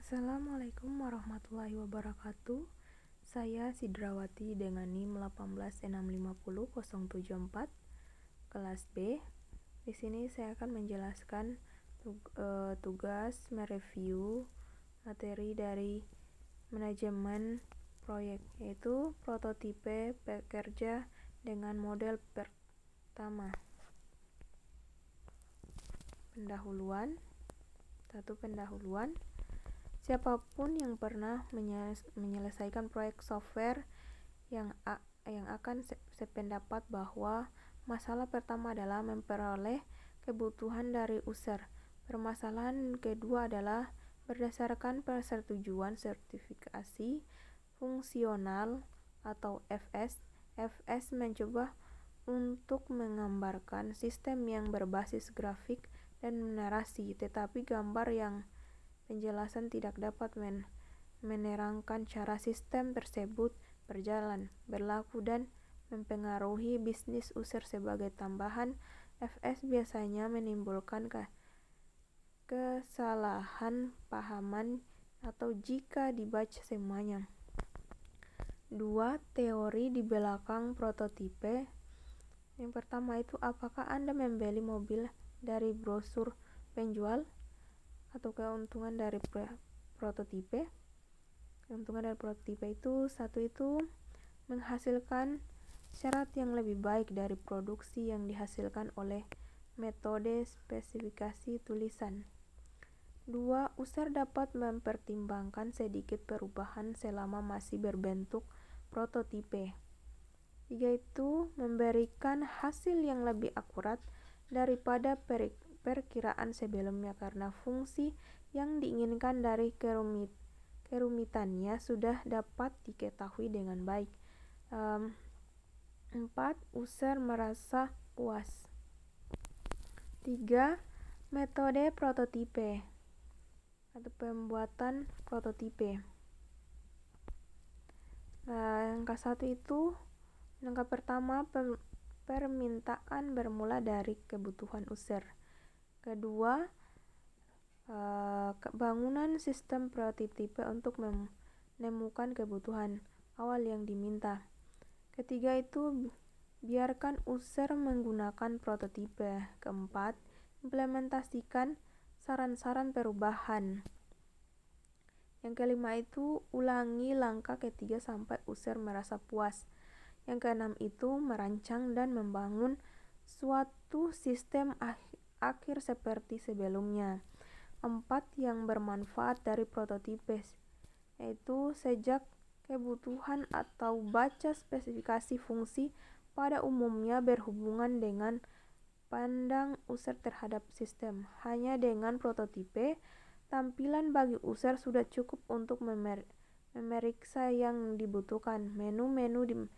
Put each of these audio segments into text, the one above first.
Assalamualaikum warahmatullahi wabarakatuh. Saya Sidrawati dengan NIM 18650.074 kelas B. Di sini saya akan menjelaskan tugas mereview materi dari manajemen proyek, yaitu prototipe pekerja dengan model pertama. Pendahuluan. Siapapun yang pernah menyelesaikan proyek software yang akan sependapat bahwa masalah pertama adalah memperoleh kebutuhan dari user. Permasalahan kedua adalah berdasarkan persetujuan sertifikasi fungsional atau FS. FS mencoba untuk menggambarkan sistem yang berbasis grafik dan narasi, tetapi gambar yang penjelasan tidak dapat menerangkan cara sistem tersebut berjalan, berlaku, dan mempengaruhi bisnis user. Sebagai tambahan, FS biasanya menimbulkan kesalahan pahaman atau jika dibaca semuanya. 2. Teori di belakang prototipe. Yang pertama itu, apakah Anda membeli mobil dari brosur penjual? Atau keuntungan dari prototipe. Keuntungan dari prototipe itu, satu itu menghasilkan syarat yang lebih baik dari produksi yang dihasilkan oleh metode spesifikasi tulisan. 2. User dapat mempertimbangkan sedikit perubahan selama masih berbentuk prototipe. 3. Itu memberikan hasil yang lebih akurat daripada perkiraan sebelumnya karena fungsi yang diinginkan dari kerumitannya sudah dapat diketahui dengan baik. 4. User merasa puas. 3. Metode prototipe atau pembuatan prototipe. Langkah pertama, permintaan bermula dari kebutuhan user. Kedua, bangunan sistem prototipe untuk menemukan kebutuhan awal yang diminta. Ketiga itu, biarkan user menggunakan prototipe. Keempat, implementasikan saran-saran perubahan. Yang kelima itu, ulangi langkah ketiga sampai user merasa puas. Yang keenam itu, merancang dan membangun suatu sistem akhir seperti sebelumnya. 4. Yang bermanfaat dari prototipe, yaitu sejak kebutuhan atau baca spesifikasi fungsi pada umumnya berhubungan dengan pandang user terhadap sistem. Hanya dengan prototipe, tampilan bagi user sudah cukup untuk memeriksa yang dibutuhkan. Menu-menu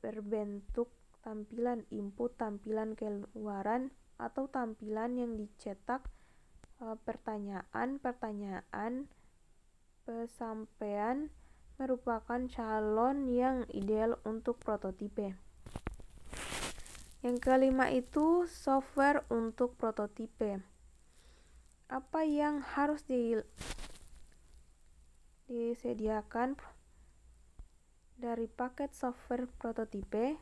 berbentuk tampilan input, tampilan keluaran, atau tampilan yang dicetak, pertanyaan, pesampaian merupakan calon yang ideal untuk prototipe. Yang kelima itu, software untuk prototipe. Apa yang harus disediakan dari paket software prototipe?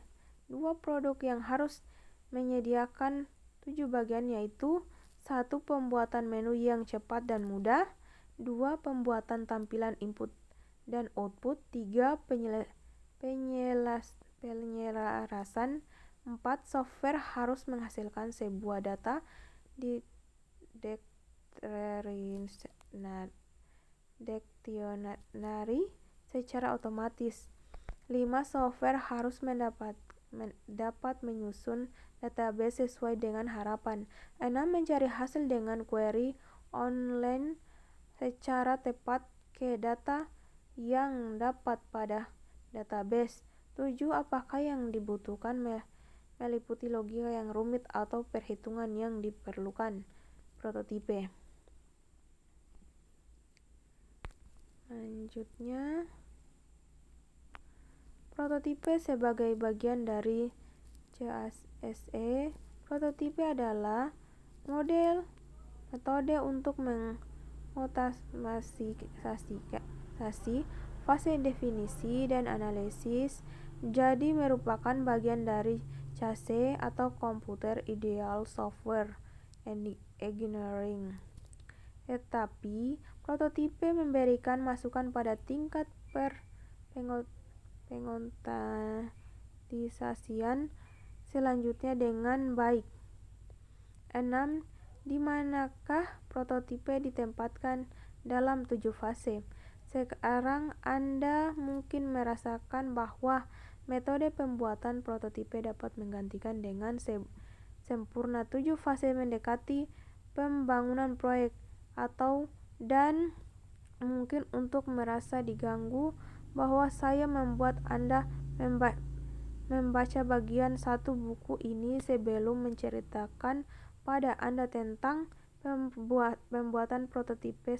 2 produk yang harus menyediakan 7 bagian, yaitu 1. Pembuatan menu yang cepat dan mudah. 2. Pembuatan tampilan input dan output. 3. Penyelarasan. 4. Software harus menghasilkan sebuah data diksionari secara otomatis. 5. Software harus dapat menyusun database sesuai dengan harapan. 6. Mencari hasil dengan query online secara tepat ke data yang dapat pada database. 7. Apakah yang dibutuhkan meliputi logika yang rumit atau perhitungan yang diperlukan prototipe. Selanjutnya, prototipe sebagai bagian dari CSE. Prototipe adalah metode untuk otomatisasi, fase definisi dan analisis jadi merupakan bagian dari chassis atau Computer Ideal Software Engineering. Tetapi, prototipe memberikan masukan pada tingkat pengotomatisasian selanjutnya dengan baik. 6. Di manakah prototipe ditempatkan dalam 7 fase? Sekarang Anda mungkin merasakan bahwa metode pembuatan prototipe dapat menggantikan dengan sempurna 7 fase mendekati pembangunan proyek dan mungkin untuk merasa diganggu bahwa saya membuat Anda membaca bagian satu buku ini sebelum menceritakan pada Anda tentang pembuatan prototipe.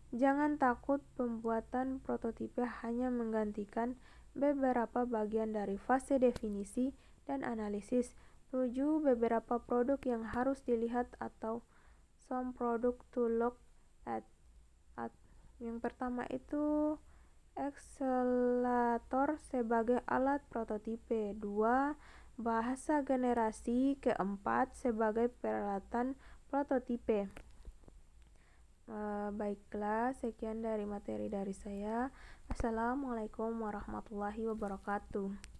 Jangan takut, pembuatan prototipe hanya menggantikan beberapa bagian dari fase definisi dan analisis. 7. Beberapa produk yang harus dilihat atau some product to look at. Yang pertama itu akselerator sebagai alat prototipe. 2. Bahasa generasi keempat sebagai peralatan prototipe. Baiklah, sekian dari materi dari saya. Assalamualaikum warahmatullahi wabarakatuh.